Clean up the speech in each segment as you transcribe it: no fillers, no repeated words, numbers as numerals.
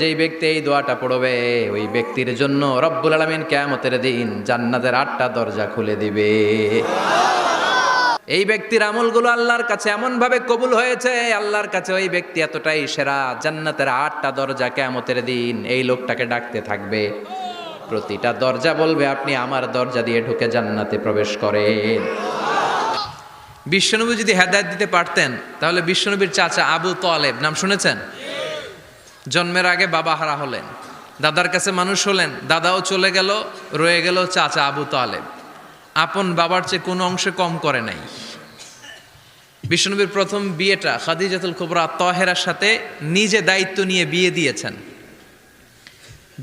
যেই ব্যক্তি এই দোয়াটা পড়বে ওই ব্যক্তির জন্য রব্বুল আলামিন কিয়ামতের দিন জান্নাতের 8টা দরজা খুলে দিবে। এই ব্যক্তির আমলগুলো আল্লাহর কাছে এমন ভাবে কবুল হয়েছে, আল্লাহর কাছে ওই ব্যক্তি এতটাই সেরা, জান্নাতের 8টা দরজা কিয়ামতের দিন এই লোকটাকে ডাকতে থাকবে। প্রতিটা দরজা বলবে আপনি আমার দরজা দিয়ে ঢুকে জান্নাতে প্রবেশ করেন। বিশ্বনবী যদি হেদায়েত দিতে পারতেন তাহলে বিশ্বনবীর চাচা আবু তালেব নাম শুনেছেন? জন্মের আগে বাবা হারা হলেন, দাদার কাছে মানুষ হলেন, দাদাও চলে গেল, রয়ে গেল চাচা আবু তালেব। আপন বাবার চেয়ে কোনো অংশে কম করে নাই। বিশ্বনবীর প্রথম বিয়েটা খাদিজাতুল কুবরা তাহেরার সাথে নিজে দায়িত্ব নিয়ে বিয়ে দিয়েছেন।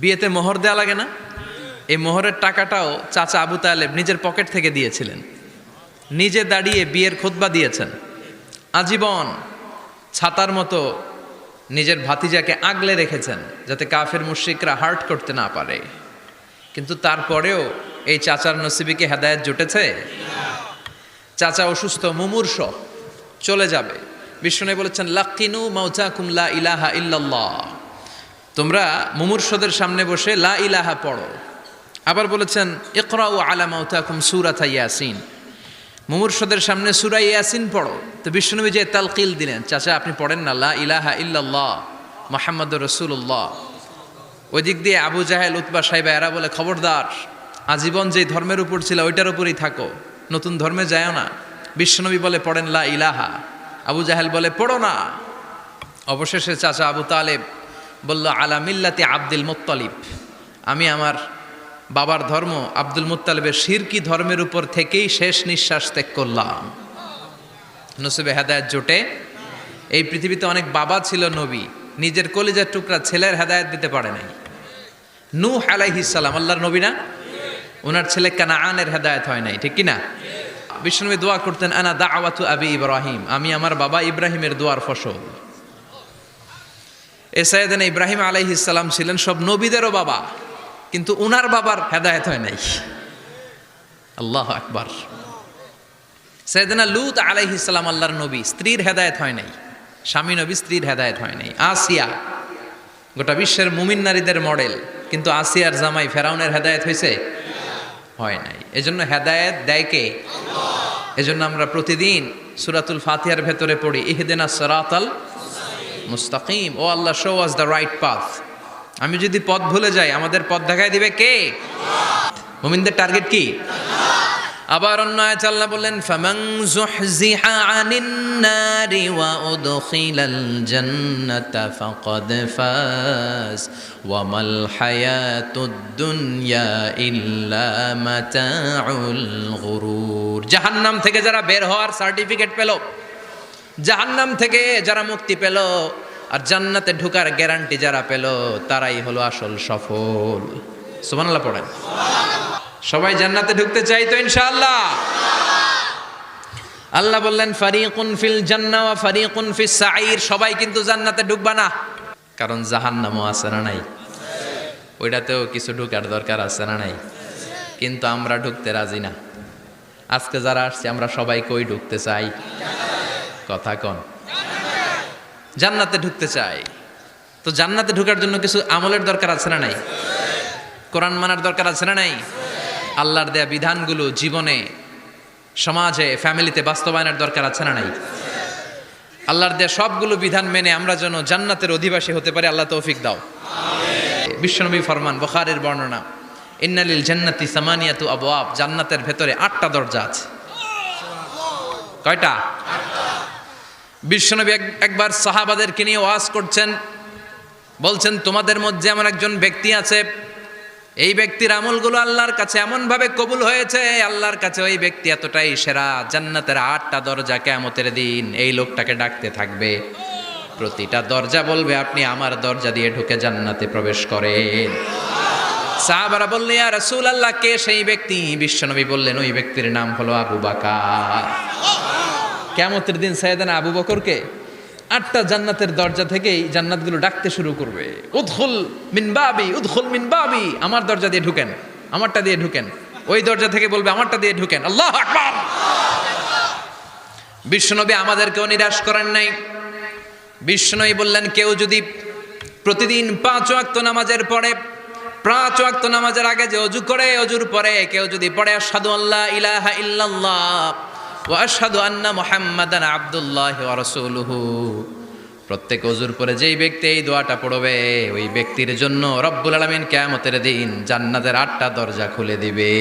বিয়েতে মোহর দেয়া লাগে না? এই মোহরের টাকাটাও চাচা আবু তালেব নিজের পকেট থেকে দিয়েছিলেন। নিজে দাঁড়িয়ে বিয়ের খুতবা দিয়েছেন। আজীবন ছাতার মতো নিজের ভাতিজাকে আগলে রেখেছেন যাতে কাফের মুশরিকরা হার্ট করতে না পারে। কিন্তু তারপরেও এই চাচার নসিবে কি হেদায়েত জুটেছে? চাচা অসুস্থ, মুমূর্ষ, চলে যাবে। বিষ্ণু বলেছেন লাকিনু মাউতাকুম লা ইলাহা ইল্লাল্লাহ, তোমরা মুমূর্ষদের সামনে বসে লা ইলাহা পড়ো। আবার বলেছেন ইকরাউ আলা মাউতাকুম সূরাতা ইয়াসিন, মুমূর্ষদের সামনে সূরা ইয়াসিন পড়ো। তো বিষ্ণুনবী যে তালকিল দিলেন, চাচা আপনি পড়েন না লা ইলাহা ইল্লাল্লাহ মুহাম্মাদুর রাসূলুল্লাহ। ওই দিক দিয়ে আবু জাহেল, উতবা, সাইবা এরা বলে খবরদার, আজীবন যে ধর্মের উপর ছিল ওইটার উপরই থাকো, নতুন ধর্মে যায়ও না। বিশ্বনবী বলে পড়েন লা ইলাহা, আবু জাহেল বলে পড়ো না। অবশেষে চাচা আবু তালেব বলল আলা মিল্লাতি আব্দুল মুত্তালিব, আমি আমার বাবার ধর্ম আব্দুল মুত্তালিবের শিরকি ধর্মের উপর থেকেই শেষ নিঃশ্বাস ত্যাগ করলাম। নসিবে হেদায়েত জোটে। এই পৃথিবীতে অনেক বাবা ছিল নবী, নিজের কলিজার টুকরা ছেলের হেদায়েত দিতে পারে নাই। নূহ আলাইহিস সালাম আল্লাহর নবী না? ওনার ছেলে কানাআনের হেদায়েত হয় নাই, ঠিক কি না? বিষ্ণুনবী দোয়া করতেন আনা দাওয়াতু আবি ইব্রাহিম, আমি আমার বাবা ইব্রাহিমের দোয়ার ফসল। সাইয়েদনা ইব্রাহিম আলাইহিস সালাম ছিলেন সব নবীদেরও বাবা, কিন্তু উনার বাবার হেদায়েত হয় নাই। আল্লাহু আকবার। সাইয়েদনা লূত আলাইহিস সালাম আল্লাহর নবী, স্ত্রীর হেদায়েত হয় নাই। স্বামী নবী, স্ত্রীর হেদায়েত হয় নাই। আসিয়া গোটা বিশ্বের মুমিন নারীদের মডেল, কিন্তু আসিয়ার জামাই ফেরাউনের হেদায়েত হয়েছে? হয় নাই। এজন্য হেদায়েত দেয় কে? আল্লাহ। এজন্য আমরা প্রতিদিন সূরাতুল ফাতিহার ভেতরে পড়ি ইহদিনাস সিরাতাল মুস্তাকিম, O Allah show us the right path. আমি যদি পথ ভুলে যাই আমাদের পথ দেখায় দিবে কে? আল্লাহ। মুমিনদের টার্গেট কি? আল্লাহ। আবার অন্য আয়াতে আল্লাহ বললেন ফামান যুহজিহা আনিন নারি ওয়া উদখিলাল জান্নাতা ফাকাদ ফাজ ওয়া মাল হায়াতুদ দুনিয়া ইল্লা মাতাউল গুরুর। জাহান্নাম থেকে যারা বের হওয়ার সার্টিফিকেট পেল, জাহান্নাম থেকে যারা মুক্তি পেল, আর জান্নাতে ঢোকার গ্যারান্টি যারা পেল, তারাই হলো আসল সফল। সুবহানাল্লাহ পড়েন। সবাই জান্নাতে ঢুকতে চাই তো ইনশাআল্লাহ? আল্লাহ বললেন ফারিকুন ফিল জান্নাহ ওয়া ফারিকুন ফিস সাঈর, সবাই কিন্তু জান্নাতে ঢুকবা না, কারণ জাহান্নামও আছে না নাই? ওইটাতেও কিছু ঢুকার দরকার আছে না নাই? কিন্তু আমরা ঢুকতে রাজি না। আজকে যারা আসছে আমরা সবাই কই ঢুকতে চাই? কথা কন। জান্নাতে ঢুকতে চাই। তো জান্নাতে ঢোকার জন্য কিছু আমলের দরকার আছে না নাই? কোরআন মানার দরকার আছে না নাই? আল্লাহর দেয়া বিধানগুলো জীবনে, সমাজে, ফ্যামিলিতে বাস্তবায়নের দরকার আছে না নাই? আল্লাহর দেয়া সবগুলো বিধান মেনে আমরা যেন জান্নাতের অধিবাসী হতে পারি, আল্লাহ তৌফিক দাও। বিশ্বনবী ফরমান, বুখারীর বর্ণনা, ইন্নালিল জান্নাতি সামানিয়াতু আবওয়াব, জান্নাতের ভেতরে 8টা দরজা আছে। কয়টা? বিশ্বনবী একবার সাহাবাদেরকে নিয়ে ওয়াজ করছেন, বলছেন তোমাদের মধ্যে এমন একজন ব্যক্তি আছে, এই ব্যক্তির আমলগুলো আল্লাহর কাছে এমন ভাবে কবুল হয়েছে, আল্লাহর কাছে ওই ব্যক্তি এতটাই সেরা, জান্নাতের 8টা দরজা কিয়ামতের দিন এই লোকটাকে ডাকতে থাকবে। প্রতিটা দরজা বলবে আপনি আমার দরজা দিয়ে ঢুকে জান্নাতে প্রবেশ করেন। সাহাবারা বললেন ইয়া রাসূলুল্লাহ, কে সেই ব্যক্তি? বিশ্বনবী বললেন ওই ব্যক্তির নাম হলো আবু বকর। কিয়ামতের দিন সাইয়েদনা আবু বকরকে 8টা জান্নাতের দরজা থেকেই জান্নাতগুলো ডাকতে শুরু করবে, উদখুল মিন বাবি, উদখুল মিন বাবি, আমার দরজা দিয়ে ঢুকেন, আমারটা দিয়ে ঢুকেন। ওই দরজা থেকে বলবে আমারটা দিয়ে ঢুকেন। আল্লাহু আকবার। বিশ্বনবী আমাদেরকেও নিরাশ করেন নাই। বিষ্ণুই বললেন কেউ যদি প্রতিদিন 5 ওয়াক্ত নামাজের পরে 5 ওয়াক্ত নামাজের আগে যে অজু করে, অজুর পরে কেউ যদি পড়ে আশহাদু আল্লা ইলাহা ইল্লাল্লাহ ওয়া আশহাদু আন্না মুহাম্মাদান আবদুল্লাহ ওয়া রাসূলুহু, প্রত্যেক অজুর পরে যেই ব্যক্তি এই দোয়াটা পড়বে ওই ব্যক্তির জন্য রব্বুল আলামিন কিয়ামতের দিন জান্নাতের 8টা দরজা খুলে দিবে।